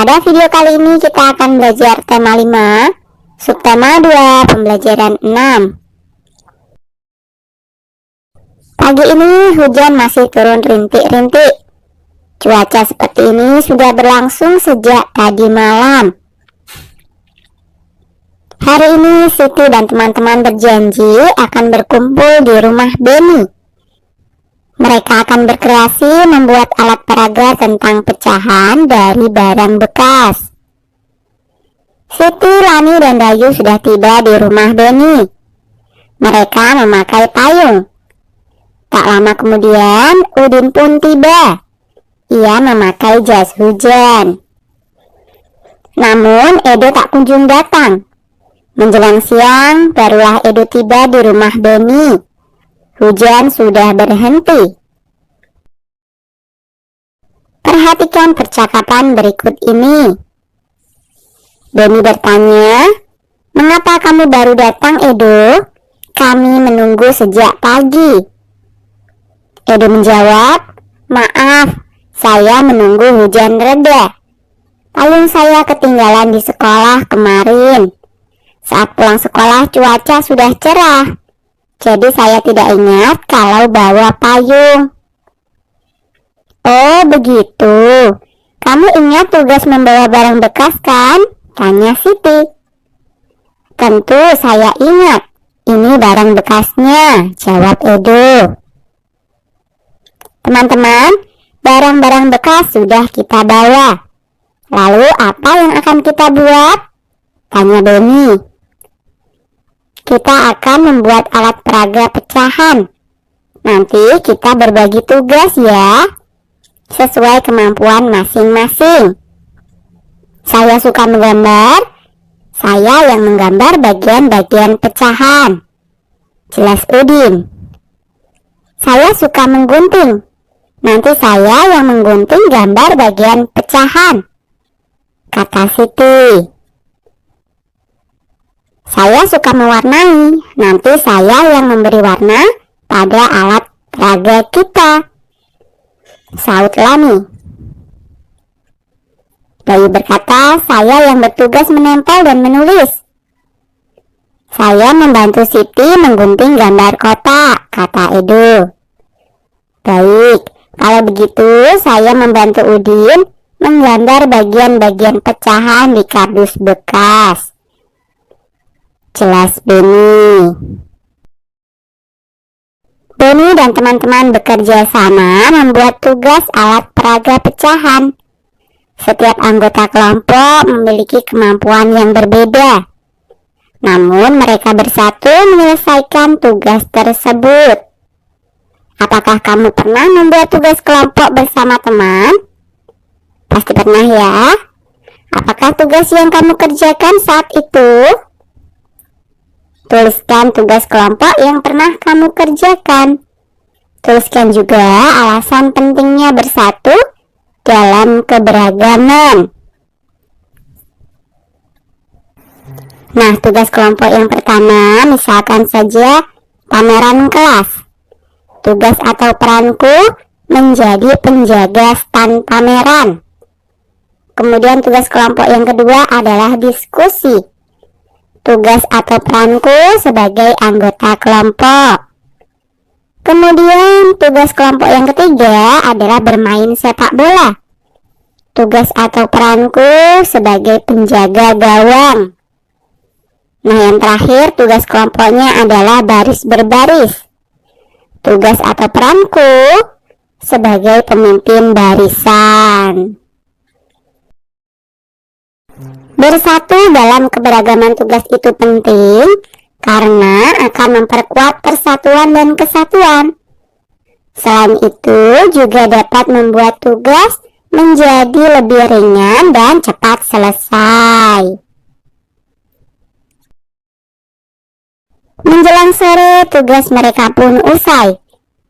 Pada video kali ini kita akan belajar tema 5, subtema 2, pembelajaran 6. Pagi ini hujan masih turun rintik-rintik. Cuaca seperti ini sudah berlangsung sejak tadi malam. Hari ini Siti dan teman-teman berjanji akan berkumpul di rumah Beni. Mereka akan berkreasi membuat alat peraga tentang pecahan dari barang bekas. Siti, Lani, dan Dayu sudah tiba di rumah Beni. Mereka memakai payung. Tak lama kemudian, Udin pun tiba. Ia memakai jas hujan. Namun, Edo tak kunjung datang. Menjelang siang, barulah Edo tiba di rumah Beni. Hujan sudah berhenti. Perhatikan percakapan berikut ini. Beni bertanya, "Mengapa kamu baru datang, Edo? Kami menunggu sejak pagi." Edo menjawab, "Maaf, saya menunggu hujan reda. Payung saya ketinggalan di sekolah kemarin. Saat pulang sekolah cuaca sudah cerah. Jadi saya tidak ingat kalau bawa payung." "Oh begitu. Kamu ingat tugas membawa barang bekas kan?" tanya Siti. "Tentu saya ingat. Ini barang bekasnya," jawab Edo. Teman-teman, barang-barang bekas sudah kita bawa. Lalu apa yang akan kita buat? Tanya Beni. "Kita akan membuat alat peraga pecahan. Nanti kita berbagi tugas ya, sesuai kemampuan masing-masing. Saya suka menggambar, saya yang menggambar bagian-bagian pecahan," jelas Udin. "Saya suka menggunting, nanti saya yang menggunting gambar bagian pecahan," kata Siti. "Saya suka mewarnai, nanti saya yang memberi warna pada alat peraga kita," saut Lani. Dayu berkata, "Saya yang bertugas menempel dan menulis." "Saya membantu Siti menggunting gambar kotak," kata Edo. "Baik, kalau begitu saya membantu Udin menggambar bagian-bagian pecahan di kardus bekas," jelas Beni. Beni dan teman-teman bekerja sama membuat tugas alat peraga pecahan. Setiap anggota kelompok memiliki kemampuan yang berbeda. Namun mereka bersatu menyelesaikan tugas tersebut. Apakah kamu pernah membuat tugas kelompok bersama teman? Pasti pernah ya. Apakah tugas yang kamu kerjakan saat itu? Tuliskan tugas kelompok yang pernah kamu kerjakan. Tuliskan juga alasan pentingnya bersatu dalam keberagaman. Nah, tugas kelompok yang pertama, misalkan saja pameran kelas. Tugas atau peranku menjadi penjaga stan pameran. Kemudian tugas kelompok yang kedua adalah diskusi. Tugas atau peranku sebagai anggota kelompok. Kemudian tugas kelompok yang ketiga adalah bermain sepak bola. Tugas atau peranku sebagai penjaga gawang. Nah, yang terakhir tugas kelompoknya adalah baris berbaris. Tugas atau peranku sebagai pemimpin barisan. Bersatu dalam keberagaman tugas itu penting karena akan memperkuat persatuan dan kesatuan. Selain itu juga dapat membuat tugas menjadi lebih ringan dan cepat selesai. Menjelang sore, tugas mereka pun usai.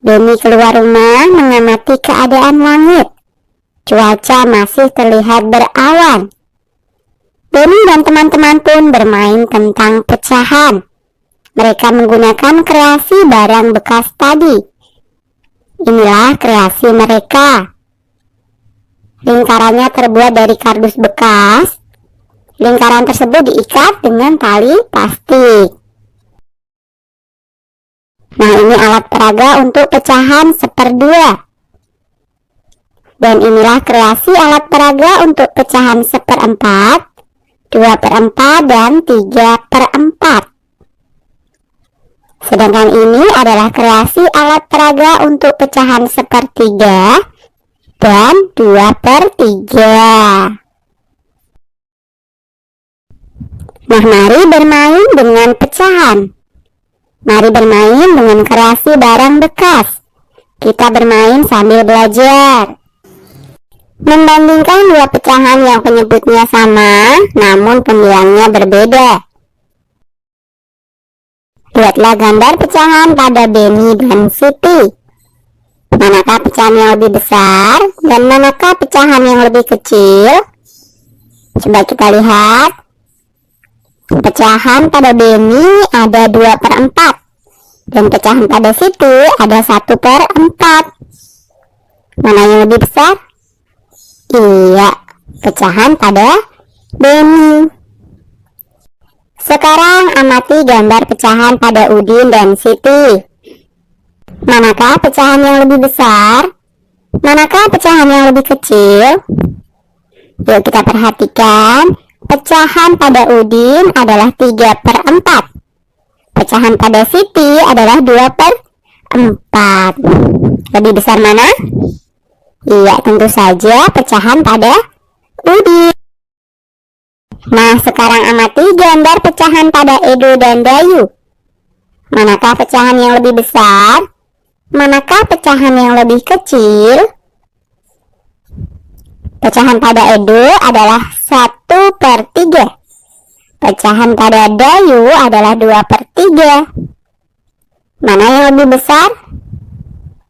Beni keluar rumah mengamati keadaan langit. Cuaca masih terlihat berawan. Beni dan teman-teman pun bermain tentang pecahan. Mereka menggunakan kreasi barang bekas tadi. Inilah kreasi mereka. Lingkarannya terbuat dari kardus bekas. Lingkaran tersebut diikat dengan tali plastik. Nah, ini alat peraga untuk pecahan 1/2. Dan inilah kreasi alat peraga untuk pecahan 1/4, 2/4, dan 3/4. Sedangkan ini adalah kreasi alat peraga untuk pecahan 1/3 dan 2/3. Nah, mari bermain dengan pecahan. Mari bermain dengan kreasi barang bekas. Kita bermain sambil belajar. Membandingkan dua pecahan yang penyebutnya sama, namun pembilangnya berbeda. Buatlah gambar pecahan pada Benny dan Siti. Manakah pecahan yang lebih besar dan manakah pecahan yang lebih kecil? Coba kita lihat. Pecahan pada Benny ada 2/4 dan pecahan pada Siti ada 1/4. Mana yang lebih besar? Iya, pecahan pada Benny. Sekarang amati gambar pecahan pada Udin dan Siti. Manakah pecahan yang lebih besar? Manakah pecahan yang lebih kecil? Yuk kita perhatikan. Pecahan pada Udin adalah 3/4. Pecahan pada Siti adalah 2/4. Lebih besar mana? Iya, tentu saja pecahan pada Udin. Nah, sekarang amati gambar pecahan pada Edo dan Dayu. Manakah pecahan yang lebih besar? Manakah pecahan yang lebih kecil? Pecahan pada Edo adalah 1/3. Pecahan pada Dayu adalah 2/3. Mana yang lebih besar?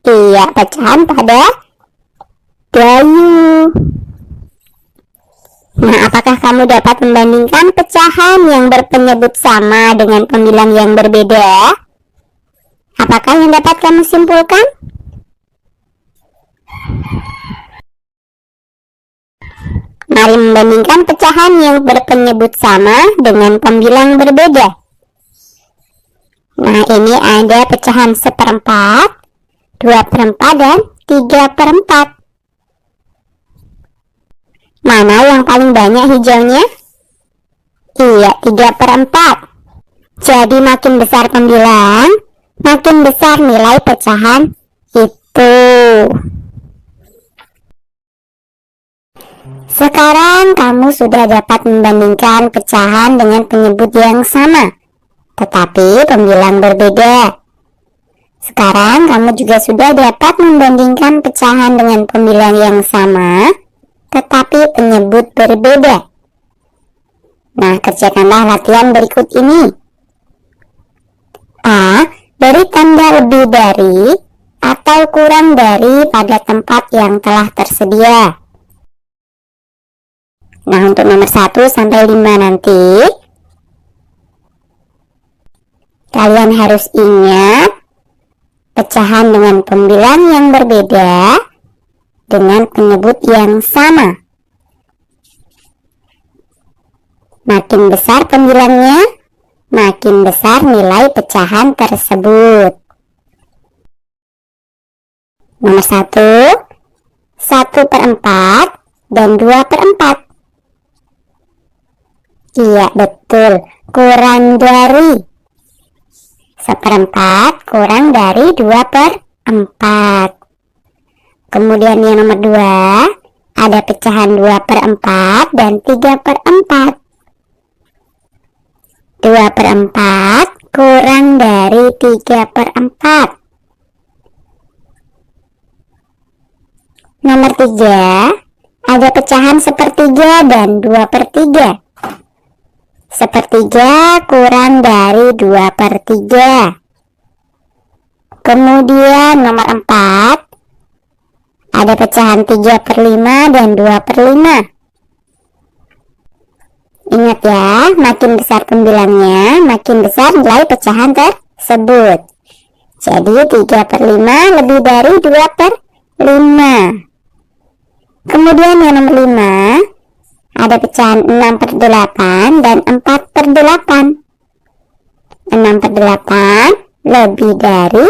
Iya, pecahan pada Dayu. Nah, apakah kamu dapat membandingkan pecahan yang berpenyebut sama dengan pembilang yang berbeda? Apakah yang dapat kamu simpulkan? Mari membandingkan pecahan yang berpenyebut sama dengan pembilang berbeda. Nah, ini ada pecahan 1/4, 2/4, dan 3/4. Mana yang paling banyak hijaunya? Iya, 3/4. Jadi makin besar pembilang, makin besar nilai pecahan itu. Sekarang kamu sudah dapat membandingkan pecahan dengan penyebut yang sama, tetapi pembilang berbeda. Sekarang kamu juga sudah dapat membandingkan pecahan dengan pembilang yang sama, tetapi penyebut berbeda. Nah, kerjakanlah latihan berikut ini. A. Beri tanda lebih dari atau kurang dari pada tempat yang telah tersedia. Nah, untuk nomor 1 sampai 5 nanti, kalian harus ingat pecahan dengan pembilang yang berbeda dengan penyebut yang sama. Makin besar pembilangnya, makin besar nilai pecahan tersebut. Nomor 1, 1/4 dan 2/4. Iya, betul, kurang dari 1/4 kurang dari 2/4. Kemudian yang nomor 2, ada pecahan 2/4 dan 3/4. 2/4 kurang dari 3/4. Nomor 3, ada pecahan 1/3 dan 2/3. 1/3 kurang dari 2/3. Kemudian nomor 4, ada pecahan 3/5 dan 2/5. Ingat ya, makin besar pembilangnya, makin besar nilai pecahan tersebut. Jadi 3/5 lebih dari 2/5. Kemudian yang nomor 5, ada pecahan 6/8 dan 4/8. 6/8 lebih dari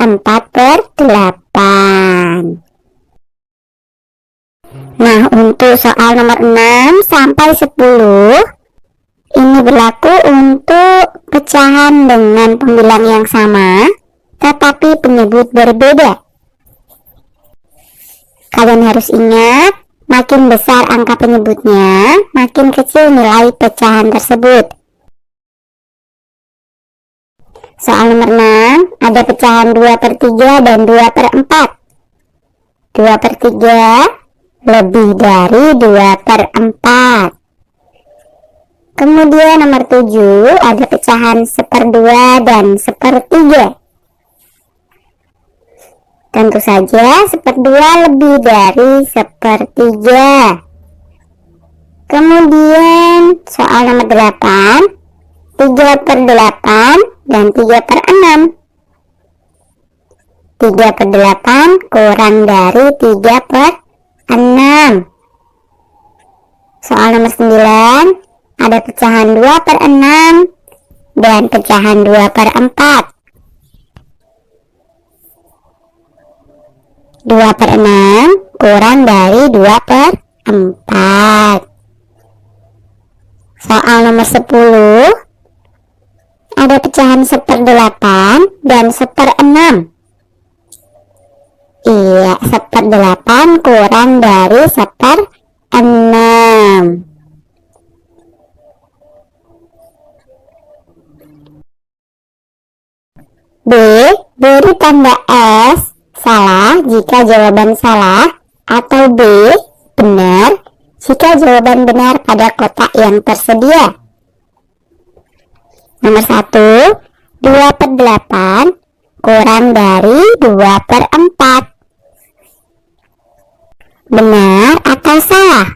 4/8. Nah, untuk soal nomor 6 sampai 10, ini berlaku untuk pecahan dengan pembilang yang sama, tetapi penyebut berbeda. Kalian harus ingat, makin besar angka penyebutnya, makin kecil nilai pecahan tersebut. Soal nomor 6, ada pecahan 2/3 dan 2/4. 2/3 lebih dari 2/4. Kemudian nomor 7, ada pecahan 1/2 dan 1/3. Tentu saja 1/2 lebih dari 1/3. Kemudian soal nomor 8, 3/8 dan 3/6. 3/8 kurang dari 3/6. Soal nomor 9, ada pecahan 2/6 dan pecahan 2/4. 2/6 kurang dari 2/4. Soal nomor 10, ada pecahan 1/8 dan 1/6. Iya, 1/8 kurang dari 1/6. B. Beri tanda S salah jika jawaban salah, atau B. Benar jika jawaban benar pada kotak yang tersedia. Nomor 1, 2/8 kurang dari 2/4. Benar atau salah?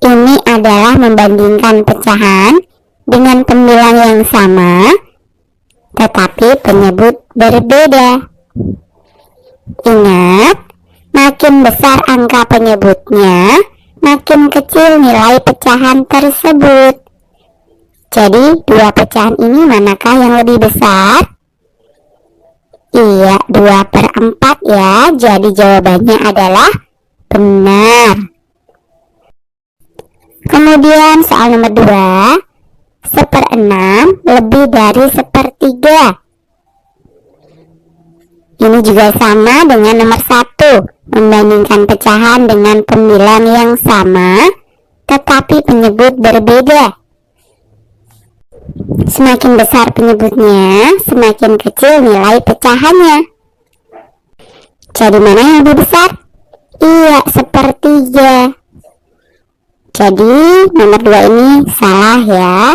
Ini adalah membandingkan pecahan dengan pembilang yang sama, tetapi penyebut berbeda. Ingat, makin besar angka penyebutnya, makin kecil nilai pecahan tersebut. Jadi, dua pecahan ini manakah yang lebih besar? Iya, 2/4 ya. Jadi jawabannya adalah benar. Kemudian soal nomor 2, 1/6 lebih dari 1/3. Ini juga sama dengan nomor 1, membandingkan pecahan dengan pembilang yang sama, tetapi penyebut berbeda. Semakin besar penyebutnya, semakin kecil nilai pecahannya. Jadi mana yang lebih besar? Iya, 1/3. Jadi nomor 2 ini salah ya.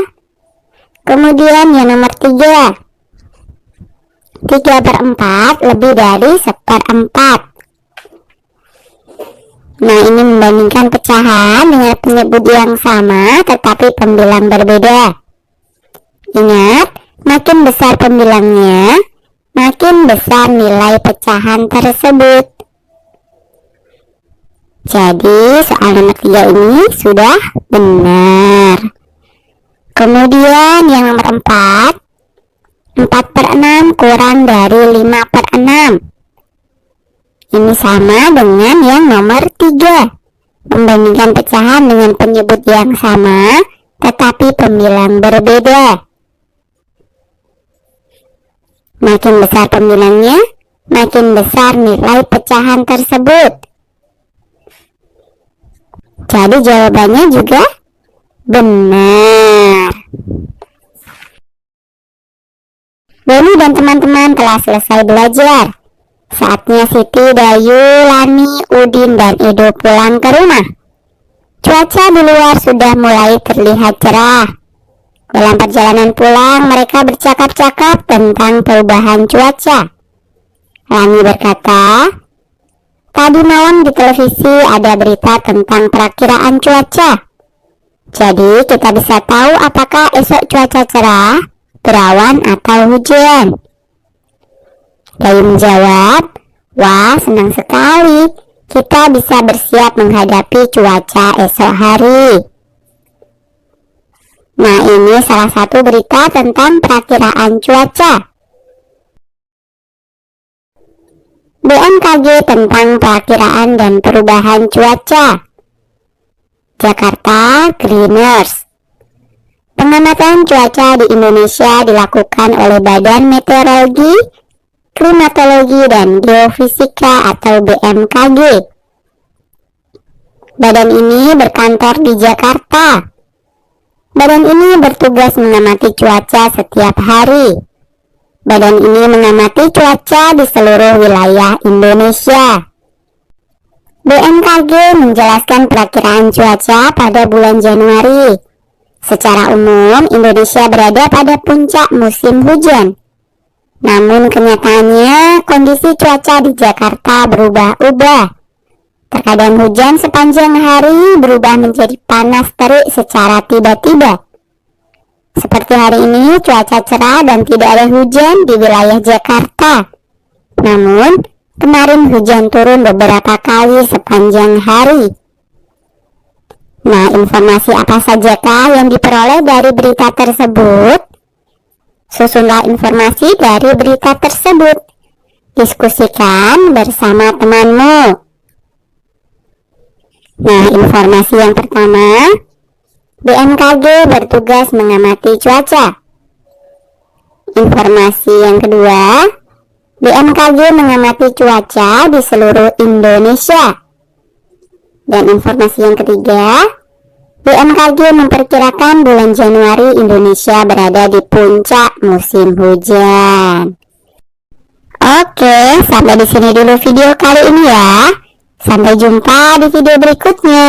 Kemudian yang nomor 3, 3/4 lebih dari 1/4. Nah, ini membandingkan pecahan dengan penyebut yang sama, tetapi pembilang berbeda. Ingat, makin besar pembilangnya, makin besar nilai pecahan tersebut. Jadi soal nomor 3 ini sudah benar. Kemudian yang nomor 4, 4/6 kurang dari 5/6. Ini sama dengan yang nomor 3, membandingkan pecahan dengan penyebut yang sama, tetapi pembilang berbeda. Makin besar pembilangnya, makin besar nilai pecahan tersebut. Jadi jawabannya juga benar. Beni dan teman-teman telah selesai belajar. Saatnya Siti, Dayu, Lani, Udin, dan Edo pulang ke rumah. Cuaca di luar sudah mulai terlihat cerah. Dalam perjalanan pulang, mereka bercakap-cakap tentang perubahan cuaca. Lani berkata, tadi malam di televisi ada berita tentang perakiraan cuaca. Jadi kita bisa tahu apakah esok cuaca cerah, berawan, atau hujan. Dayu menjawab, Wah, senang sekali. Kita bisa bersiap menghadapi cuaca esok hari. Nah, ini salah satu berita tentang perakiraan cuaca. BMKG tentang perakiraan dan perubahan cuaca. Jakarta Greeners. Pengamatan cuaca di Indonesia dilakukan oleh Badan Meteorologi, Klimatologi, dan Geofisika atau BMKG. Badan ini berkantor di Jakarta. Badan ini bertugas mengamati cuaca setiap hari. Badan ini mengamati cuaca di seluruh wilayah Indonesia. BMKG menjelaskan perakiraan cuaca pada bulan Januari. Secara umum, Indonesia berada pada puncak musim hujan. Namun kenyataannya, kondisi cuaca di Jakarta berubah-ubah. Terkadang hujan sepanjang hari berubah menjadi panas terik secara tiba-tiba. Seperti hari ini, cuaca cerah dan tidak ada hujan di wilayah Jakarta. Namun, kemarin hujan turun beberapa kali sepanjang hari. Nah, informasi apa sajakah yang diperoleh dari berita tersebut? Susunlah informasi dari berita tersebut. Diskusikan bersama temanmu. Nah, informasi yang pertama, BMKG bertugas mengamati cuaca. Informasi yang kedua, BMKG mengamati cuaca di seluruh Indonesia. Dan informasi yang ketiga, BMKG memperkirakan bulan Januari Indonesia berada di puncak musim hujan. Oke, sampai di sini dulu video kali ini ya. Sampai jumpa di video berikutnya.